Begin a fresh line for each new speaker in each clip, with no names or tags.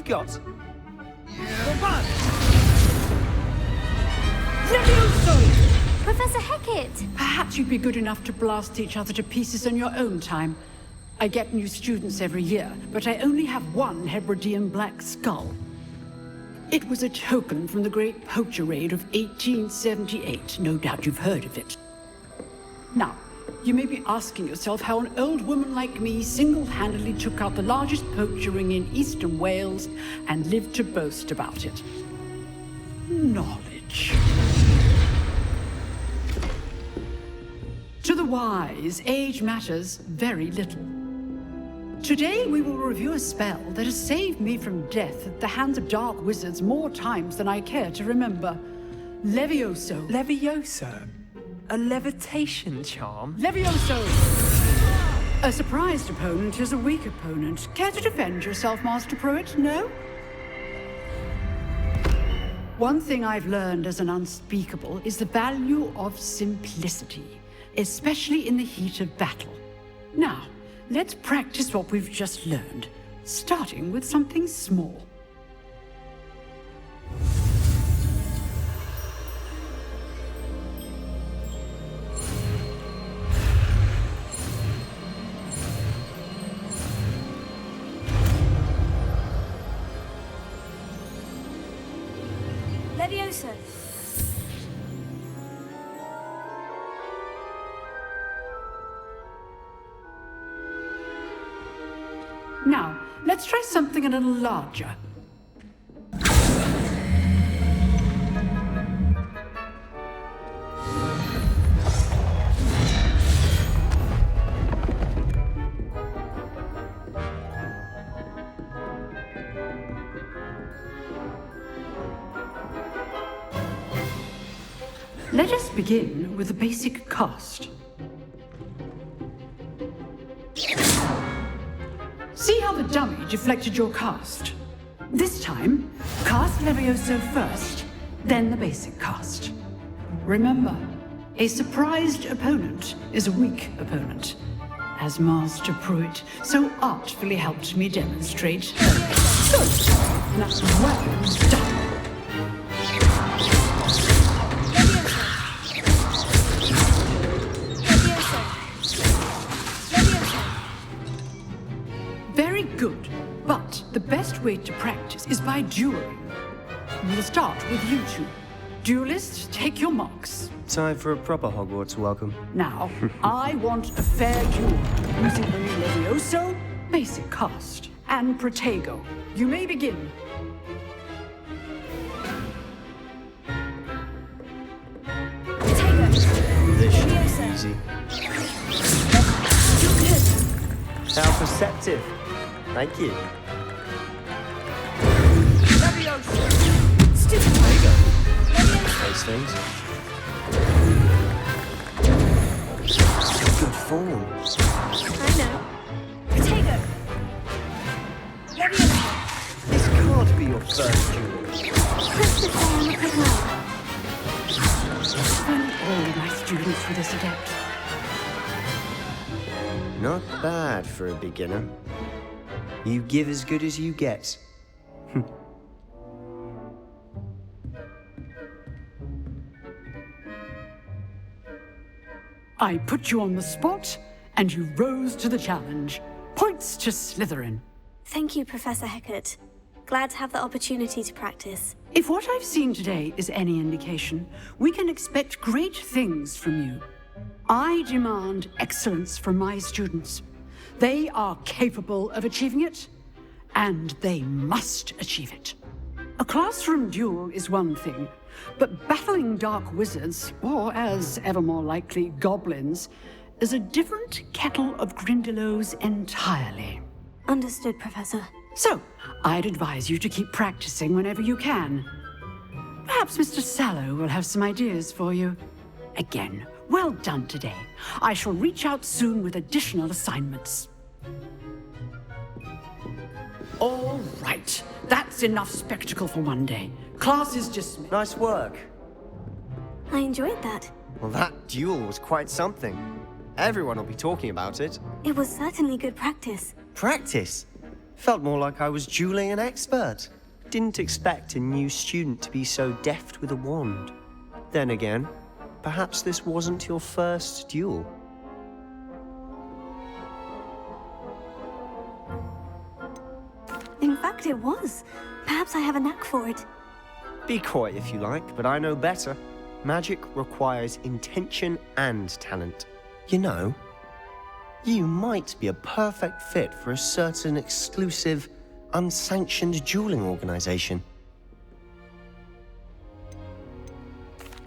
you've got.
Professor Hecat!
Perhaps you'd be good enough to blast each other to pieces on your own time. I get new students every year, but I only have one Hebridean black skull. It was a token from the Great Poacher Raid of 1878. No doubt you've heard of it. Now, you may be asking yourself how an old woman like me single-handedly took out the largest poacher ring in eastern Wales and lived to boast about it. Knowledge. To the wise, age matters very little. Today we will review a spell that has saved me from death at the hands of dark wizards more times than I care to remember. Levioso.
Levioso? A levitation charm?
Levioso! A surprised opponent is a weak opponent. Care to defend yourself, Master Pruitt? No? One thing I've learned as an unspeakable is the value of simplicity, especially in the heat of battle. Now, let's practice what we've just learned, starting with something small.
Levioso!
Now, let's try something a little larger. Let us begin with the basic cast. See how the dummy deflected your cast? This time, cast Levioso first, then the basic cast. Remember, a surprised opponent is a weak opponent, as Master Pruitt so artfully helped me demonstrate. Good. Now, well done. Very good, but the best way to practice is by dueling. We'll start with you two. Duelists, take your marks.
Time for a proper Hogwarts welcome.
Now, I want a fair duel using only Levioso, basic cast, and Protego. You may begin.
Protego!
This should
Levioso!
be easy.
You're good!
How perceptive. Thank you.
Levioso! Stupid! Levioso!
Those things. Good form.
I know. Protego! Levioso!
This can't be your first duel.
Press the button on the control.
All my students with this adept.
Not bad for a beginner. You give as good as you get.
I put you on the spot, and you rose to the challenge. Points to Slytherin.
Thank you, Professor Hecat. Glad to have the opportunity to practice.
If what I've seen today is any indication, we can expect great things from you. I demand excellence from my students. They are capable of achieving it, and they must achieve it. A classroom duel is one thing, but battling dark wizards, or as ever more likely, goblins, is a different kettle of Grindylows entirely.
Understood, Professor.
So, I'd advise you to keep practicing whenever you can. Perhaps Mr. Sallow will have some ideas for you. Again, well done today. I shall reach out soon with additional assignments. All right, that's enough spectacle for one day. Class is dismissed.
Nice work.
I enjoyed that.
Well, that duel was quite something. Everyone will be talking about it.
It was certainly good practice.
Practice? Felt more like I was dueling an expert. Didn't expect a new student to be so deft with a wand. Then again, perhaps this wasn't your first duel.
In fact, it was. Perhaps I have a knack for it.
Be coy if you like, but I know better. Magic requires intention and talent. You know, you might be a perfect fit for a certain exclusive, unsanctioned dueling organization.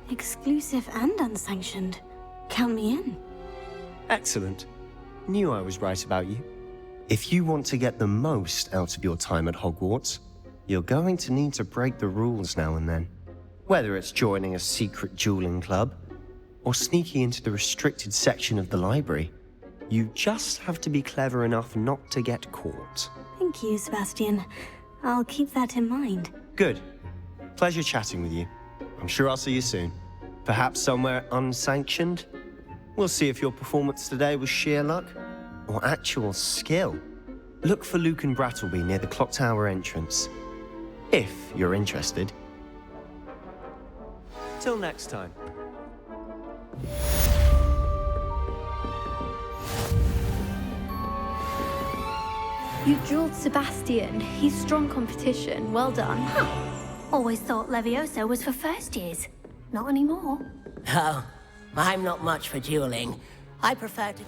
Exclusive and unsanctioned. Count me in.
Excellent. Knew I was right about you. If you want to get the most out of your time at Hogwarts, you're going to need to break the rules now and then. Whether it's joining a secret dueling club, or sneaking into the restricted section of the library, you just have to be clever enough not to get caught.
Thank you, Sebastian. I'll keep that in mind.
Good. Pleasure chatting with you. I'm sure I'll see you soon. Perhaps somewhere unsanctioned? We'll see if your performance today was sheer luck or actual skill. Look for Luke and Brattleby near the clock tower entrance, if you're interested. Till next time.
You dueled Sebastian. He's strong competition. Well done.
Always thought Levioso was for first years. Not anymore.
Oh, I'm not much for dueling. I prefer to...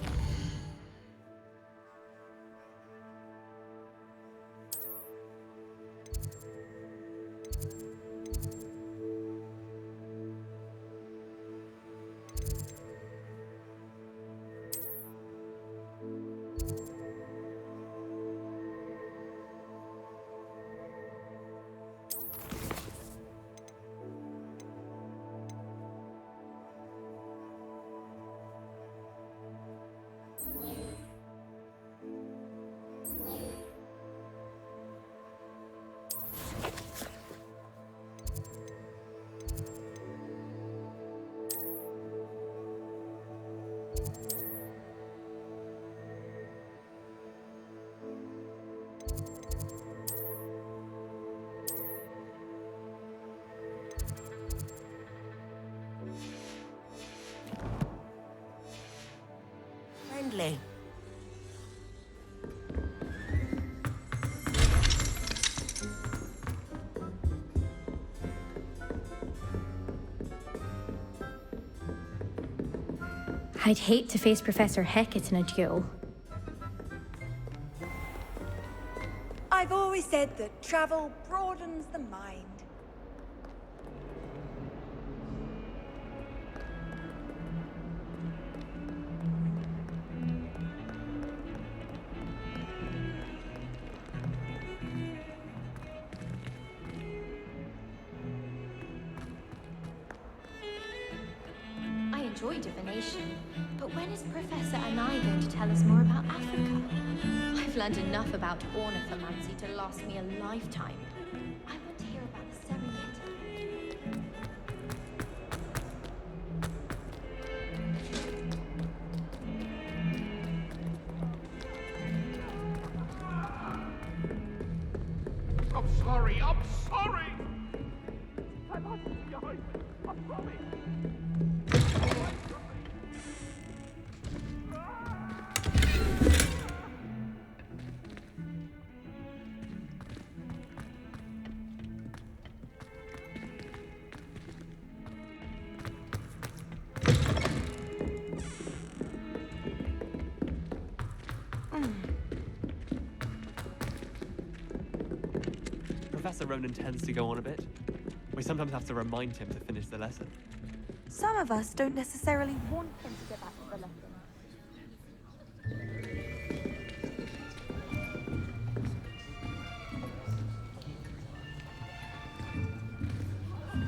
Friendly.
I'd hate to face Professor Hecat in a duel.
I've always said that travel broadens the mind.
I enjoy divination, but when is Professor Anai going to tell us more about Africa? I've learned enough about ornithomancy to last me a lifetime. I want to hear about the Serengeti.
I'm sorry, I'm sorry! I like to be behind me, I promise!
Professor Ronan tends to go on a bit. We sometimes have to remind him to finish the lesson.
Some of us don't necessarily want him to get back to the lesson.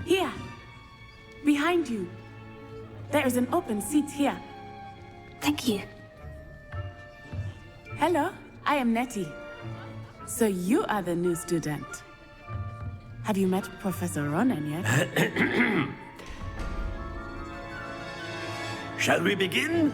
Here! Behind you! There is an open seat here.
Thank you.
Hello, I am Nettie. So you are the new student. Have you met Professor Ronan yet?
Shall we begin?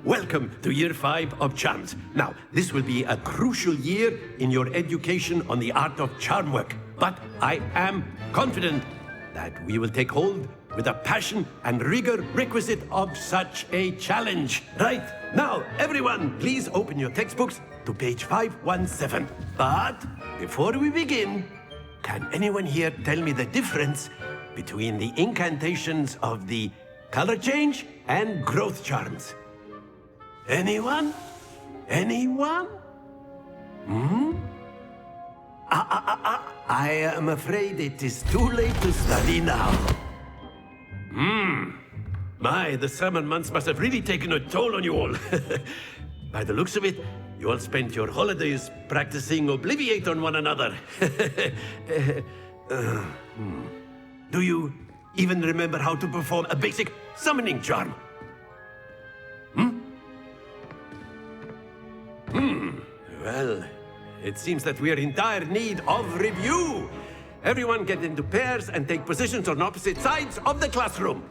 welcome to year 5 of charms. Now, this will be a crucial year in your education on the art of charm work. But I am confident that we will take hold with the passion and rigor requisite of such a challenge. Right, now, everyone, please open your textbooks to page 517. But before we begin, can anyone here tell me the difference between the incantations of the color change and growth charms? Anyone? Anyone? I am afraid it is too late to study now. My, the summer months must have really taken a toll on you all. By the looks of it, you all spent your holidays practicing Obliviate on one another. Do you even remember how to perform a basic summoning charm? Well, it seems that we are in dire need of review. Everyone get into pairs and take positions on opposite sides of the classroom.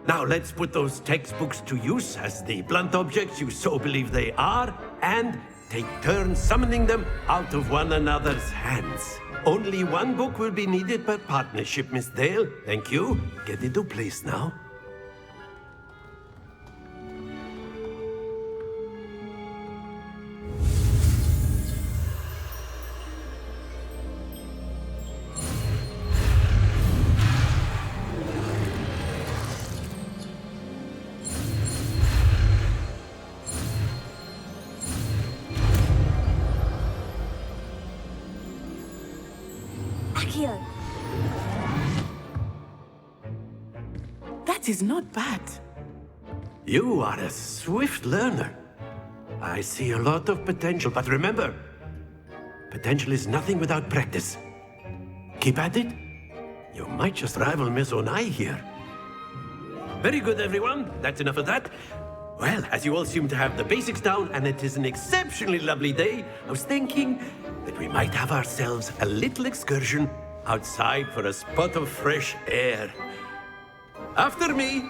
Now let's put those textbooks to use as the blunt objects you so believe they are, and take turns summoning them out of one another's hands. Only one book will be needed per partnership, Miss Dale. Thank you. Get into place now.
Accio.
That is not bad.
You are a swift learner. I see a lot of potential, but remember, potential is nothing without practice. Keep at it. You might just rival Miss Onai here. Very good, everyone. That's enough of that. Well, as you all seem to have the basics down, and it is an exceptionally lovely day, I was thinking that we might have ourselves a little excursion outside for a spot of fresh air. After me.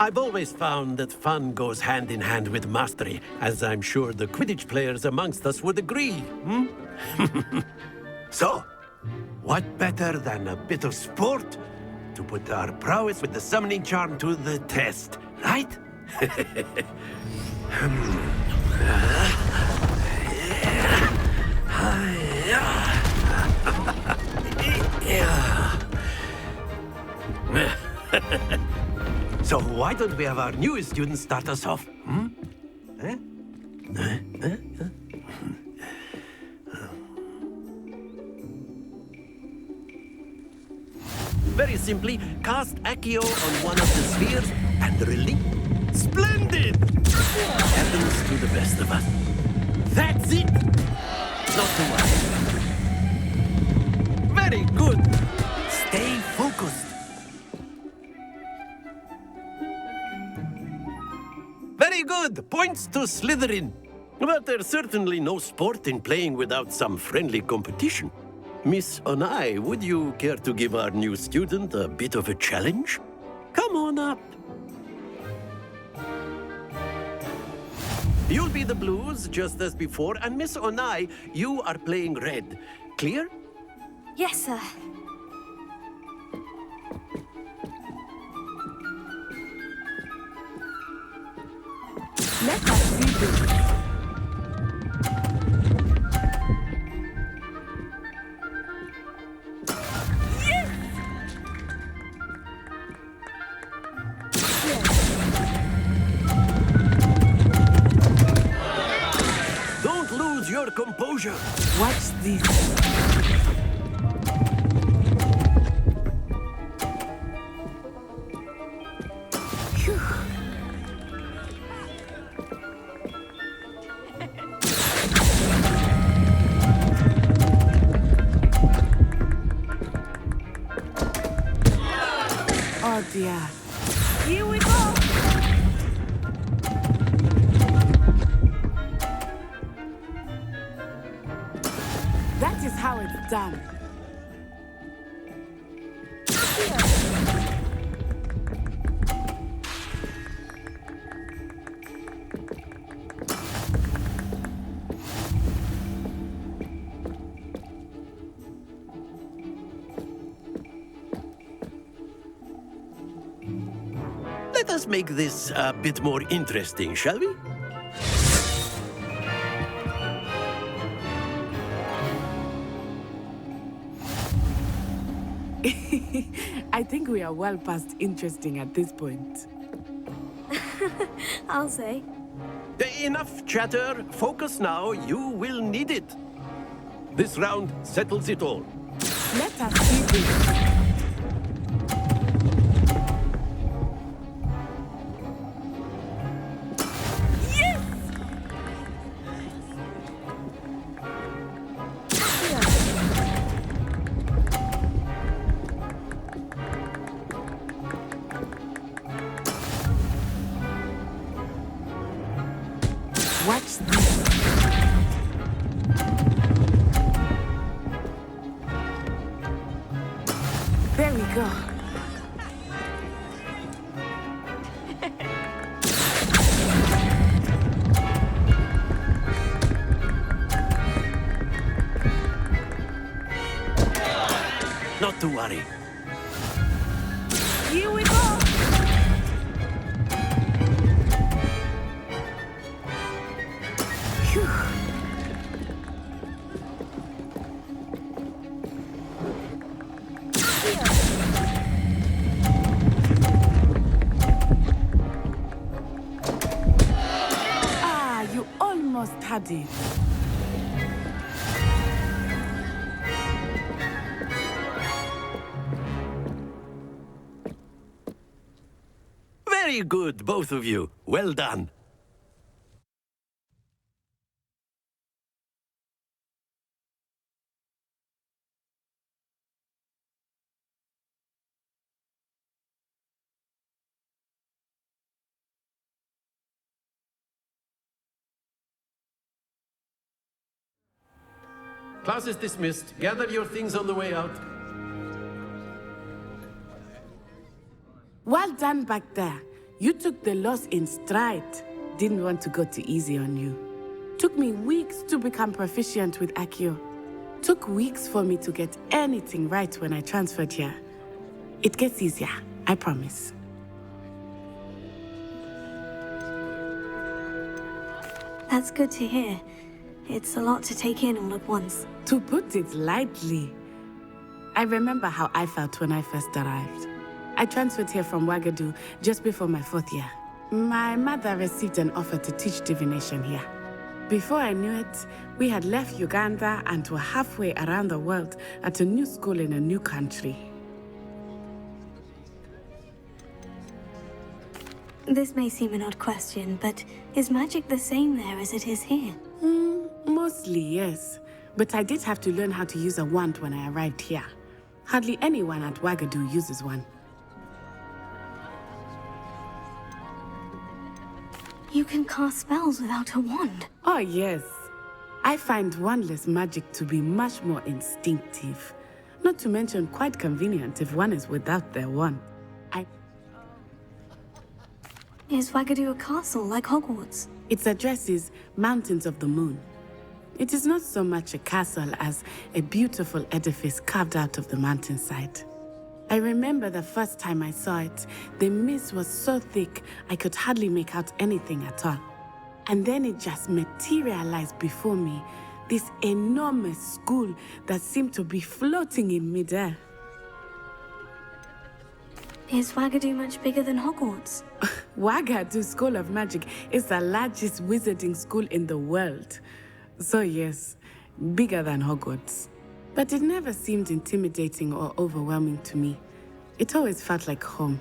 I've always found that fun goes hand in hand with mastery, as I'm sure the Quidditch players amongst us would agree. So, what better than a bit of sport to put our prowess with the summoning charm to the test, right? So why don't we have our newest student start us off? Very simply, cast Accio on one of the spheres and release. Splendid! Happens to the best of us. That's it! Not to worry. Very good. Stay focused. Very good! Points to Slytherin. But there's certainly no sport in playing without some friendly competition. Miss Onai, would you care to give our new student a bit of a challenge? Come on up. You'll be the blues, just as before, and Miss Onai, you are playing red. Clear?
Yes, sir.
Let us see this.
Don't lose your composure.
Watch this. HDR. Here we go! That is how it's done.
Let us make this a bit more interesting, shall we?
I think we are well past interesting at this point.
I'll say.
Enough chatter. Focus now. You will need it. This round settles it all.
Let us see this. Watch this. There we go.
Not to worry.
Here we go. Phew. Ah, you almost had it.
Very good, both of you. Well done. Class is dismissed. Gather your things on the way out.
Well done back there. You took the loss in stride. Didn't want to go too easy on you. Took me weeks to become proficient with Accio. Took weeks for me to get anything right when I transferred here. It gets easier, I promise.
That's good to hear. It's a lot to take in all at once.
To put it lightly, I remember how I felt when I first arrived. I transferred here from Ouagadougou just before my 4th year. My mother received an offer to teach divination here. Before I knew it, we had left Uganda and were halfway around the world at a new school in a new country.
This may seem an odd question, but is magic the same there as it is here?
Mostly, yes. But I did have to learn how to use a wand when I arrived here. Hardly anyone at Ouagadougou uses one.
You can cast spells without a wand.
Oh, yes. I find wandless magic to be much more instinctive. Not to mention quite convenient if one is without their wand.
Is Ouagadougou a castle like Hogwarts?
Its address is Mountains of the Moon. It is not so much a castle as a beautiful edifice carved out of the mountainside. I remember the first time I saw it, the mist was so thick I could hardly make out anything at all. And then it just materialized before me, this enormous school that seemed to be floating in midair.
Is Ouagadougou much bigger than Hogwarts?
Ouagadougou School of Magic is the largest wizarding school in the world. So yes, bigger than Hogwarts. But it never seemed intimidating or overwhelming to me. It always felt like home.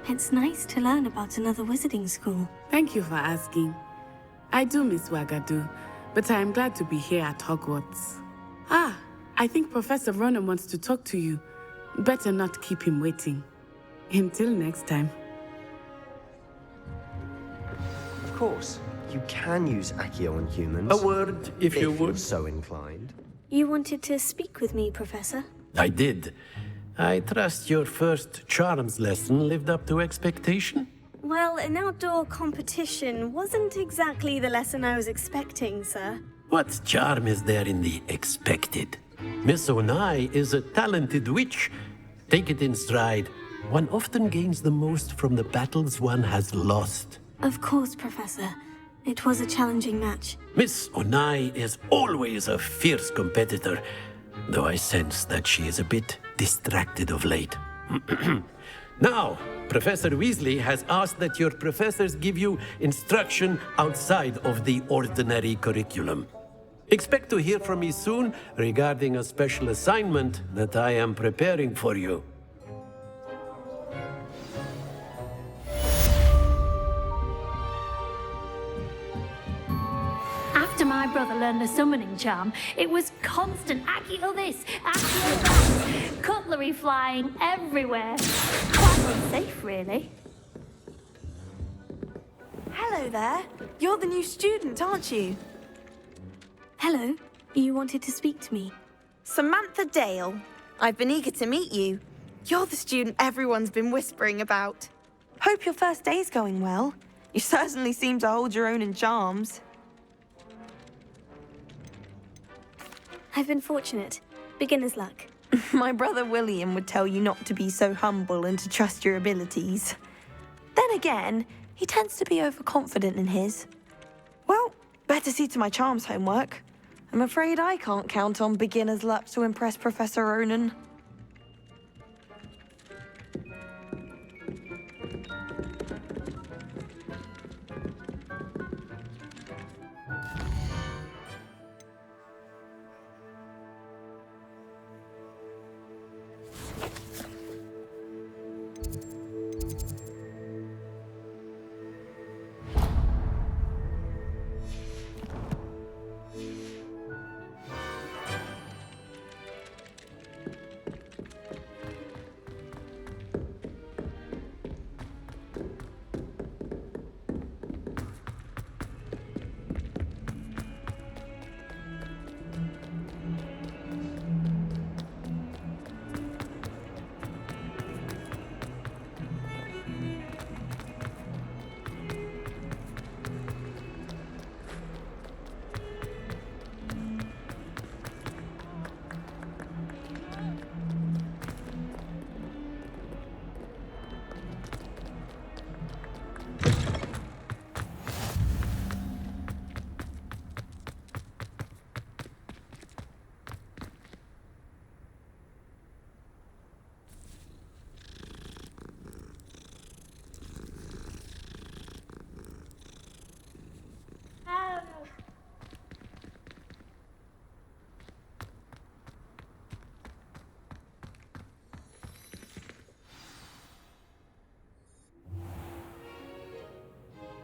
It's nice to learn about another wizarding school.
Thank you for asking. I do miss Ouagadougou, but I am glad to be here at Hogwarts. Ah, I think Professor Ronan wants to talk to you. Better not keep him waiting. Until next time.
Of course, you can use Accio on humans.
A word, if you would.
you're so inclined.
You wanted to speak with me, Professor?
I did. I trust your first charms lesson lived up to expectation?
Well, an outdoor competition wasn't exactly the lesson I was expecting, sir.
What charm is there in the expected? Miss Onai is a talented witch. Take it in stride. One often gains the most from the battles one has lost.
Of course, Professor. It was a challenging match.
Miss Onai is always a fierce competitor, though I sense that she is a bit distracted of late. Now, Professor Weasley has asked that your professors give you instruction outside of the ordinary curriculum. Expect to hear from me soon regarding a special assignment that I am preparing for you.
After my brother learned the summoning charm, it was constant Accio this, Accio that, cutlery flying everywhere. Quite unsafe, really.
Hello there. You're the new student, aren't you?
Hello. You wanted to speak to me?
Samantha Dale. I've been eager to meet you. You're the student everyone's been whispering about. Hope your first day's going well. You certainly seem to hold your own in charms.
I've been fortunate. Beginner's luck.
My brother William would tell you not to be so humble and to trust your abilities. Then again, he tends to be overconfident in his. Well, better see to my charms homework. I'm afraid I can't count on beginner's luck to impress Professor Ronan.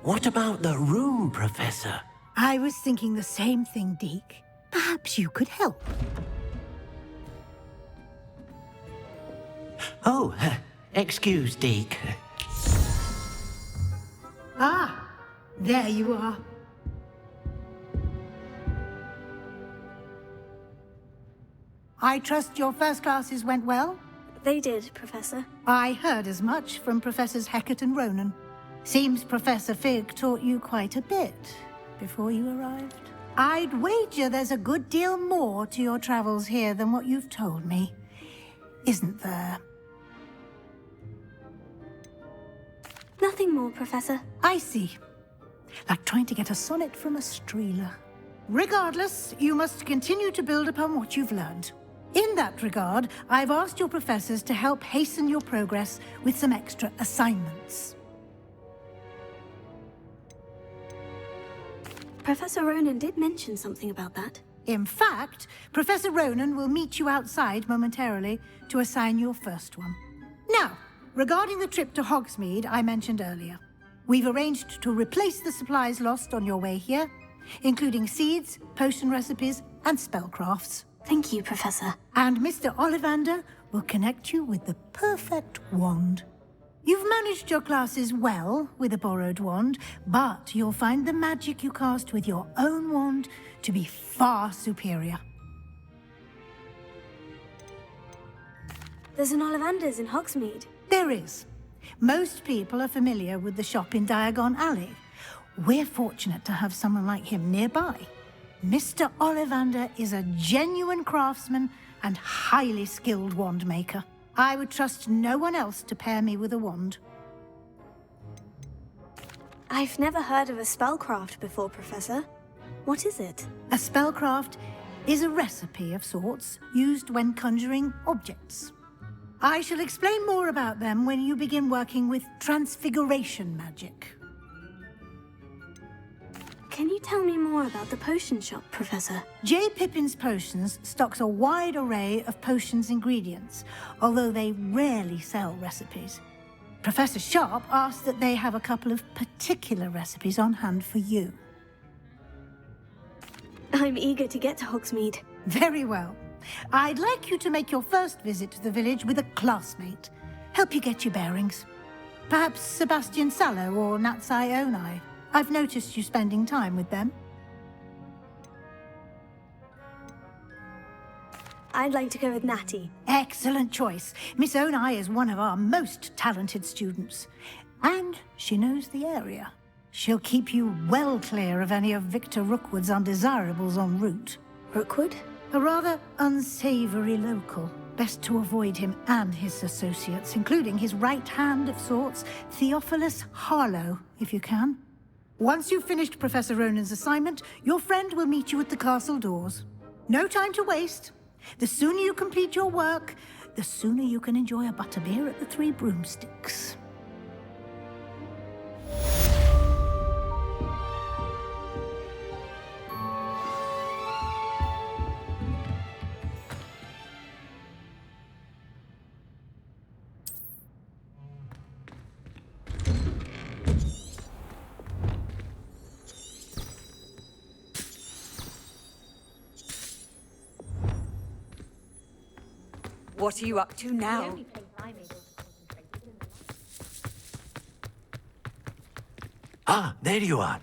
What about the room, Professor?
I was thinking the same thing, Deke. Perhaps you could help.
Oh, excuse, Deke.
Ah, there you are. I trust your first classes went well?
They did, Professor.
I heard as much from Professors Hecat and Ronan. Seems Professor Fig taught you quite a bit before you arrived. I'd wager there's a good deal more to your travels here than what you've told me. Isn't there?
Nothing more, Professor.
I see. Like trying to get a sonnet from a streeler. Regardless, you must continue to build upon what you've learned. In that regard, I've asked your professors to help hasten your progress with some extra assignments.
Professor Ronan did mention something about that.
In fact, Professor Ronan will meet you outside momentarily to assign your first one. Now, regarding the trip to Hogsmeade I mentioned earlier, we've arranged to replace the supplies lost on your way here, including seeds, potion recipes, and spellcrafts.
Thank you, Professor.
And Mr. Ollivander will connect you with the perfect wand. You've managed your classes well with a borrowed wand, but you'll find the magic you cast with your own wand to be far superior.
There's an Ollivander's in Hogsmeade.
There is. Most people are familiar with the shop in Diagon Alley. We're fortunate to have someone like him nearby. Mr. Ollivander is a genuine craftsman and highly skilled wand maker. I would trust no one else to pair me with a wand.
I've never heard of a spellcraft before, Professor. What is it?
A spellcraft is a recipe of sorts used when conjuring objects. I shall explain more about them when you begin working with transfiguration magic.
Can you tell me more about the potion shop, Professor?
J. Pippin's Potions stocks a wide array of potions ingredients, although they rarely sell recipes. Professor Sharp asked that they have a couple of particular recipes on hand for you.
I'm eager to get to Hogsmeade.
Very well. I'd like you to make your first visit to the village with a classmate. Help you get your bearings. Perhaps Sebastian Sallow or Natsai Onai. I've noticed you spending time with them.
I'd like to go with Natty.
Excellent choice. Miss Onai is one of our most talented students. And she knows the area. She'll keep you well clear of any of Victor Rookwood's undesirables en route.
Rookwood?
A rather unsavory local. Best to avoid him and his associates, including his right hand of sorts, Theophilus Harlow, if you can. Once you've finished Professor Ronan's assignment, your friend will meet you at the castle doors. No time to waste. The sooner you complete your work, the sooner you can enjoy a butterbeer at the Three Broomsticks.
What are you up to now?
Ah, there you are.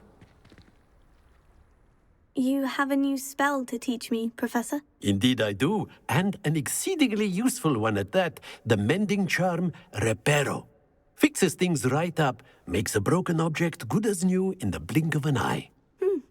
You have a new spell to teach me, Professor?
Indeed I do, and an exceedingly useful one at that. The mending charm, Reparo. Fixes things right up, makes a broken object good as new in the blink of an eye.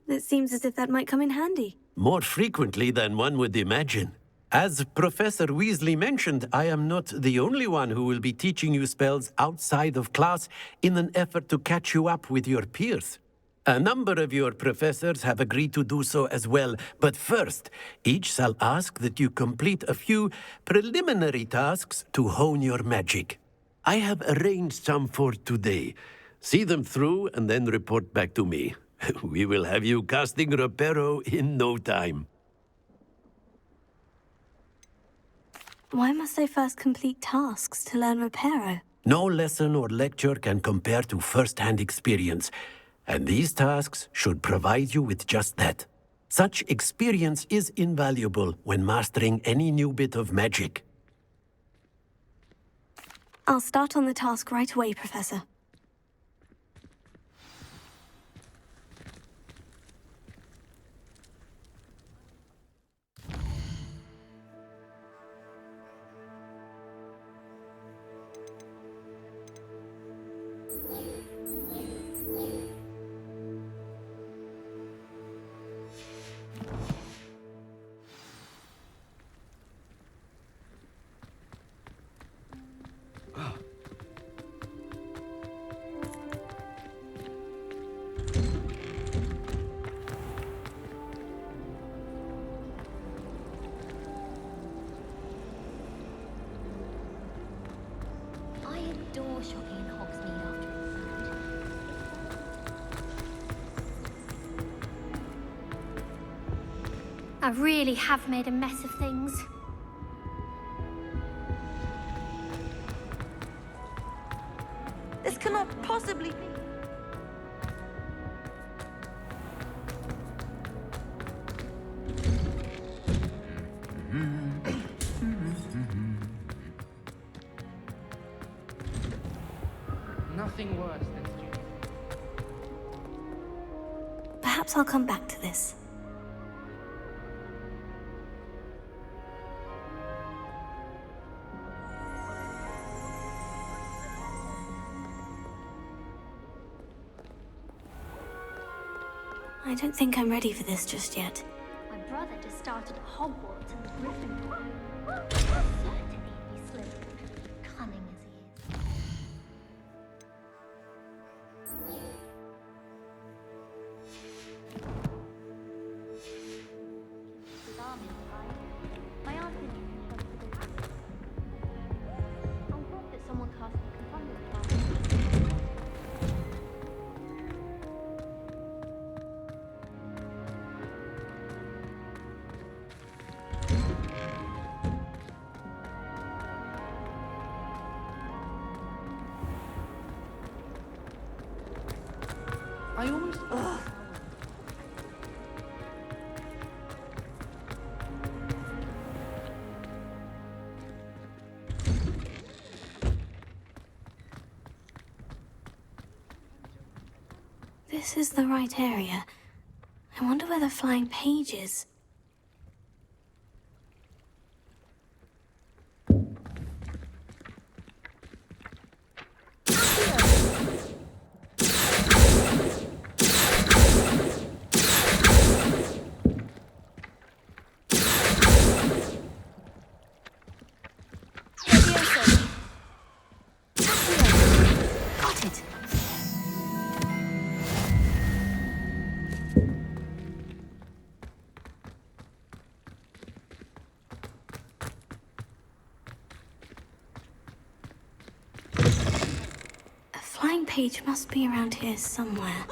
It seems as if that might come in handy.
More frequently than one would imagine. As Professor Weasley mentioned, I am not the only one who will be teaching you spells outside of class in an effort to catch you up with your peers. A number of your professors have agreed to do so as well, but first, each shall ask that you complete a few preliminary tasks to hone your magic. I have arranged some for today. See them through and then report back to me. We will have you casting Reparo in no time.
Why must I first complete tasks to learn Reparo?
No lesson or lecture can compare to first-hand experience, and these tasks should provide you with just that. Such experience is invaluable when mastering any new bit of magic.
I'll start on the task right away, Professor.
Shopping in Hogsmeade after
I really have made a mess of things.
This cannot possibly be.
Perhaps I'll come back to this. I don't think I'm ready for this just yet.
My brother just started at Hogwarts and Gryffindor. Certainly be slim, cunning as he is. His army is high. My aunt didn't even help with the house. I thought that someone cast the confounded plan.
I almost... Ugh.
This is the right area. I wonder where the flying page is. Got it. A flying page must be around here somewhere.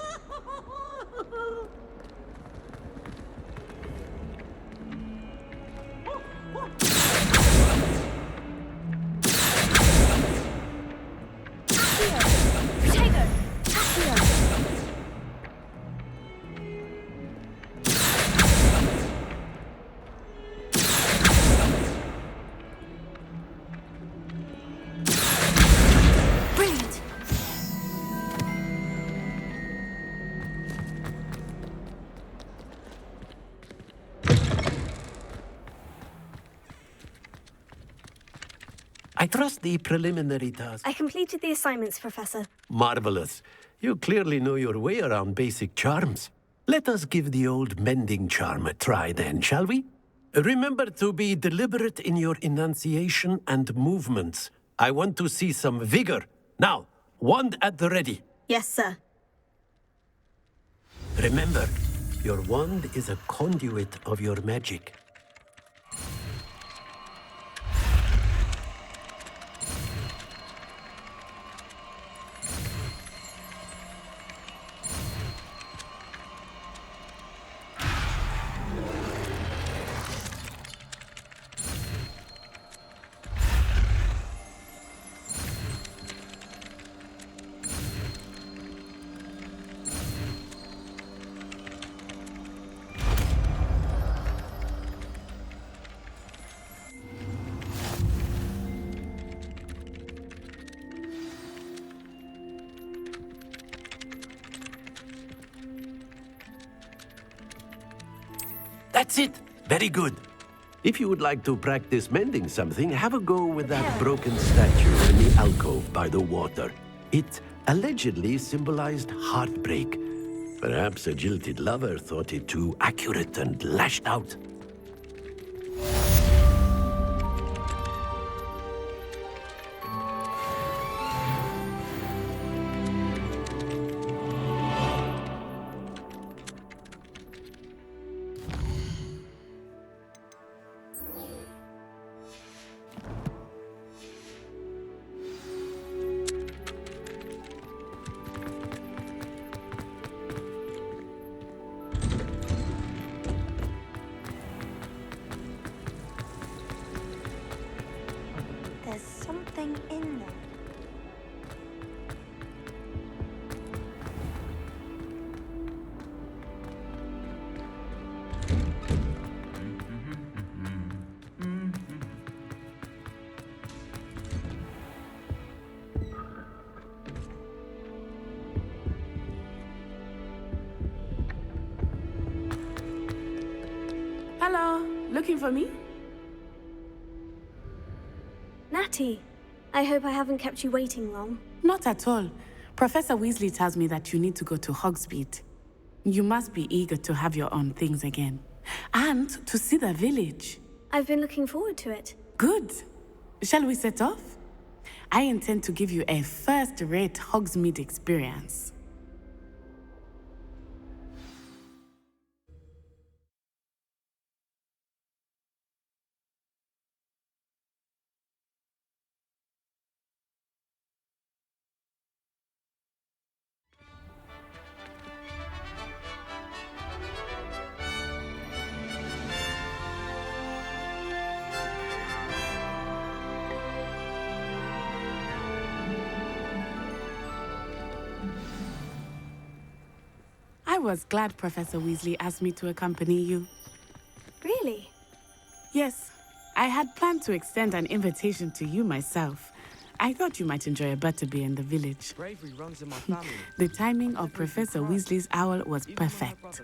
Brilliant!
I trust the preliminary task.
I completed the assignments, Professor.
Marvelous. You clearly know your way around basic charms. Let us give the old mending charm a try then, shall we? Remember to be deliberate in your enunciation and movements. I want to see some vigor. Now, wand at the ready.
Yes, sir.
Remember, your wand is a conduit of your magic. That's it. Very good. If you would like to practice mending something, have a go with that broken statue in the alcove by the water. It allegedly symbolized heartbreak. Perhaps a jilted lover thought it too accurate and lashed out.
There's something in there.
Hello, looking for me?
Natty, I hope I haven't kept you waiting long.
Not at all. Professor Weasley tells me that you need to go to Hogsmeade. You must be eager to have your own things again. And to see the village.
I've been looking forward to it.
Good. Shall we set off? I intend to give you a first-rate Hogsmeade experience. I was glad Professor Weasley asked me to accompany you.
Really?
Yes. I had planned to extend an invitation to you myself. I thought you might enjoy a butterbeer in the village.
Bravery runs in my family.
The timing of Professor Weasley's owl was perfect.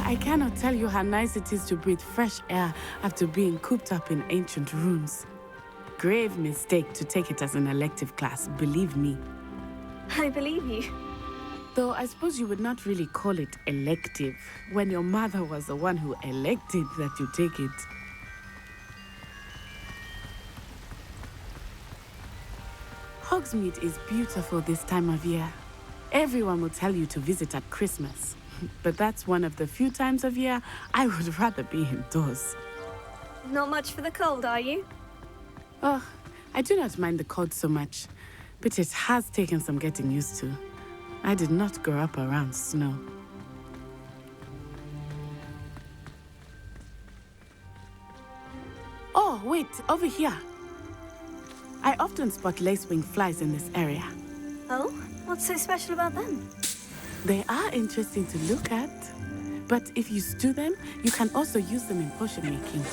I cannot tell you how nice it is to breathe fresh air after being cooped up in ancient rooms. Grave mistake to take it as an elective class, believe me.
I believe you.
Though I suppose you would not really call it elective when your mother was the one who elected that you take it. Hogsmeade is beautiful this time of year. Everyone will tell you to visit at Christmas. But that's one of the few times of year I would rather be indoors.
Not much for the cold, are you?
Oh, I do not mind the cold so much, but it has taken some getting used to. I did not grow up around snow. Oh, wait, over here. I often spot lacewing flies in this area.
Oh? What's so special about them?
They are interesting to look at, but if you stew them, you can also use them in potion making.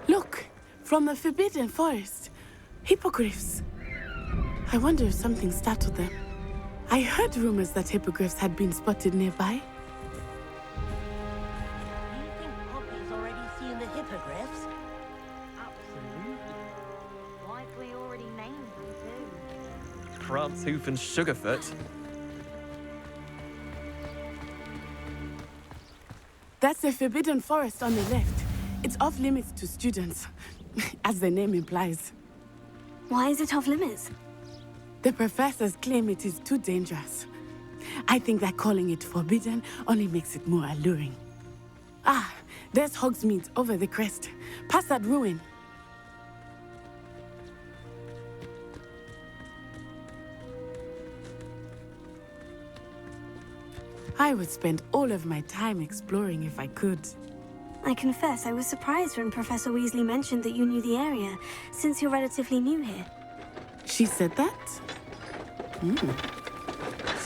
Look, from the Forbidden Forest, hippogriffs. I wonder if something startled them. I heard rumors that hippogriffs had been spotted nearby.
Hoof and Sugarfoot.
That's the Forbidden Forest on the left. It's off limits to students, as the name implies.
Why is it off limits?
The professors claim it is too dangerous. I think that calling it forbidden only makes it more alluring. Ah, there's Hogsmeade over the crest. Past that ruin. I would spend all of my time exploring if I could.
I confess I was surprised when Professor Weasley mentioned that you knew the area, since you're relatively new here.
She said that?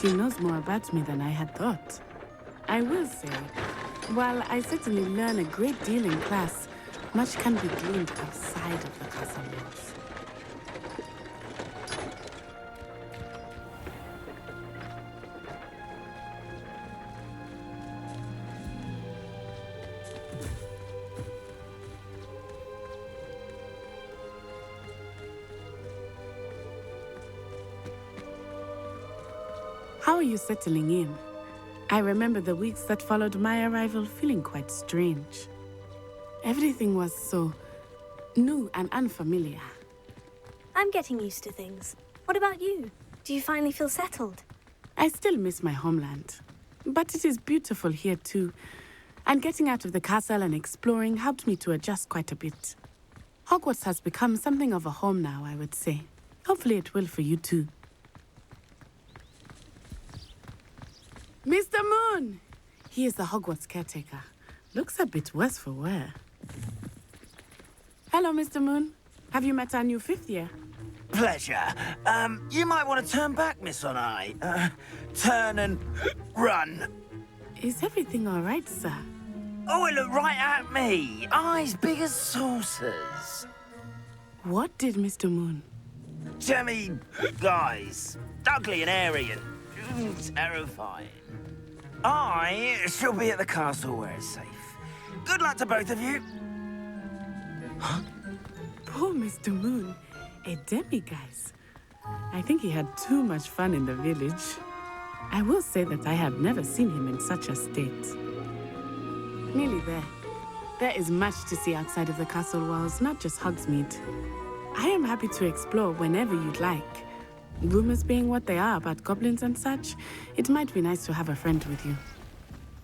She knows more about me than I had thought. I will say, while I certainly learn a great deal in class, much can be gleaned outside of the castle walls. How are you settling in? I remember the weeks that followed my arrival feeling quite strange. Everything was so new and unfamiliar.
I'm getting used to things. What about you? Do you finally feel settled?
I still miss my homeland, but it is beautiful here too. And getting out of the castle and exploring helped me to adjust quite a bit. Hogwarts has become something of a home now, I would say. Hopefully it will for you too. Mr. Moon! He is the Hogwarts caretaker. Looks a bit worse for wear. Hello, Mr. Moon. Have you met our new fifth year?
Pleasure. You might want to turn back, Miss Onai. Turn and run.
Is everything all right, sir?
Oh, it looked right at me. Eyes big as saucers.
What did Mr. Moon?
Jemmy, guys. Ugly and airy and terrifying. I shall be at the castle where it's safe. Good luck to both of you.
Poor Mr. Moon. A demiguise. I think he had too much fun in the village. I will say that I have never seen him in such a state. Nearly there. There is much to see outside of the castle walls, not just Hogsmeade. I am happy to explore whenever you'd like. Rumors being what they are about goblins and such, it might be nice to have a friend with you.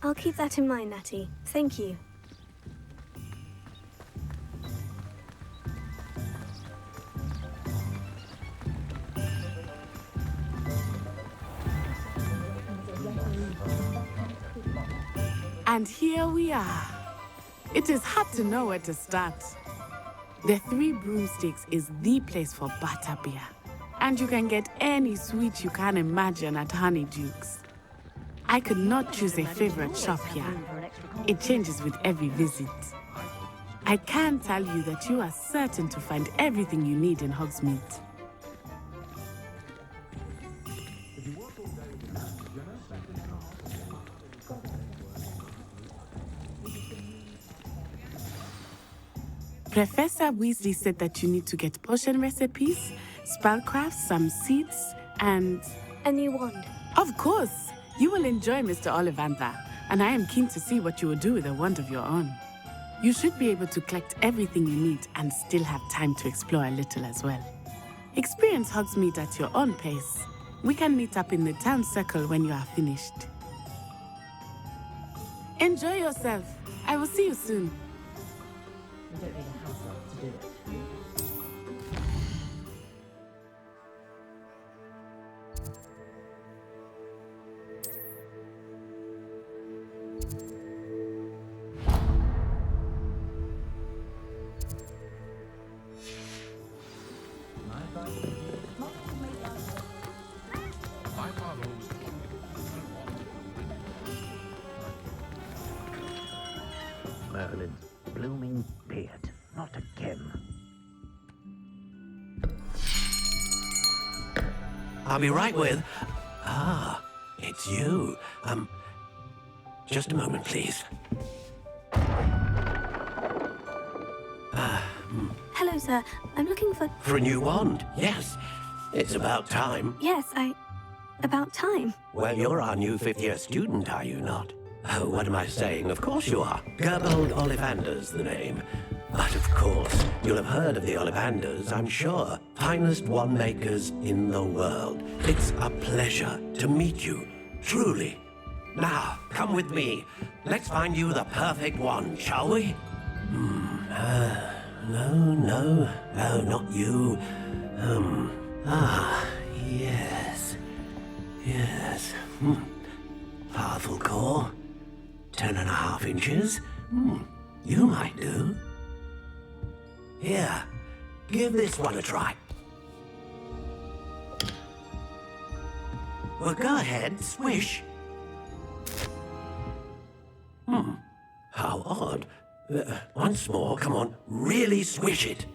I'll keep that in mind, Natty. Thank you.
And here we are. It is hard to know where to start. The Three Broomsticks is the place for butterbeer. And you can get any sweet you can imagine at Honeyduke's. I could not choose a favorite shop here. It changes with every visit. I can tell you that you are certain to find everything you need in Hogsmeade. Professor Weasley said that you need to get potion recipes, spellcrafts, some seeds, and...
a new wand.
Of course! You will enjoy Mr. Ollivander, and I am keen to see what you will do with a wand of your own. You should be able to collect everything you need and still have time to explore a little as well. Experience Hogsmeade at your own pace. We can meet up in the town circle when you are finished. Enjoy yourself. I will see you soon.
You don't need a house elf to do it.
My father always told me
Merlin's blooming beard. Not again.
I'll be right with... Ah, it's you. Just a moment, please.
Hello, sir. I'm looking for...
For a new wand, yes. It's about time.
Yes, about time.
Well, you're our new fifth-year student, are you not? Oh, what am I saying? Of course you are. Gerbold Ollivander's the name. But of course, you'll have heard of the Ollivanders, I'm sure. Finest wand makers in the world. It's a pleasure to meet you, truly. Now, come with me. Let's find you the perfect wand, shall we? No, not you. Yes. Powerful core. 10.5 inches. You might do. Here, give this one a try. Well, go ahead, swish. How odd. Once more, come on, really swish it.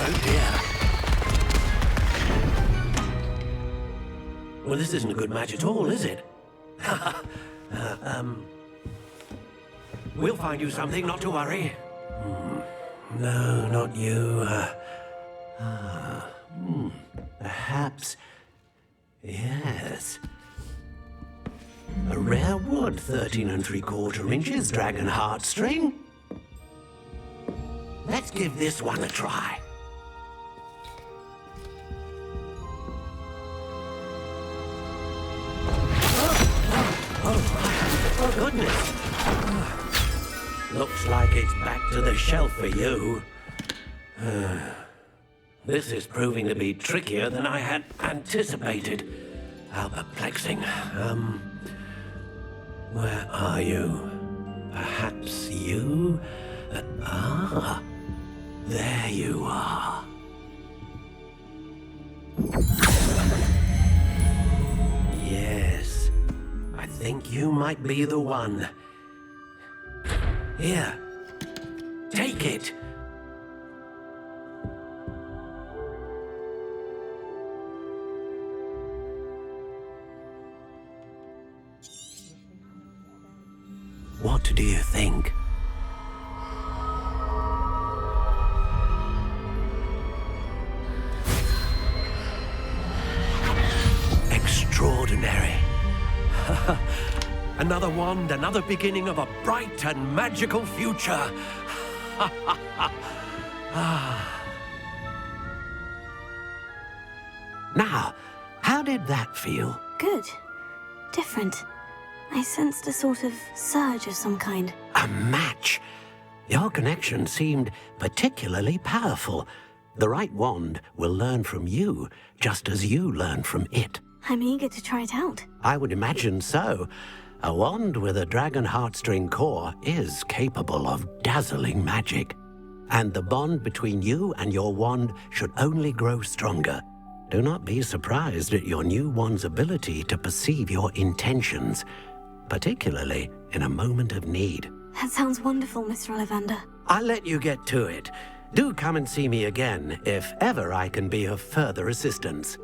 Oh dear. Well, this isn't a good match at all, is it? We'll find you something, not to worry. No, not you. Perhaps... Yes. A rare wood, 13 3/4 inches, dragon heartstring. Let's give this one a try. Oh, goodness. Looks like it's back to the shelf for you. This is proving to be trickier than I had anticipated. How perplexing. Where are you? Perhaps you? There you are. Yes, I think you might be the one. Here, take it. What do you think? Extraordinary. Another wand, another beginning of a bright and magical future. Now, how did that feel?
Good. Different. I sensed a sort of surge of some kind.
A match. Your connection seemed particularly powerful. The right wand will learn from you, just as you learn from it.
I'm eager to try it out.
I would imagine so. A wand with a dragon heartstring core is capable of dazzling magic. And the bond between you and your wand should only grow stronger. Do not be surprised at your new wand's ability to perceive your intentions, particularly in a moment of need.
That sounds wonderful, Mr. Ollivander.
I'll let you get to it. Do come and see me again if ever I can be of further assistance.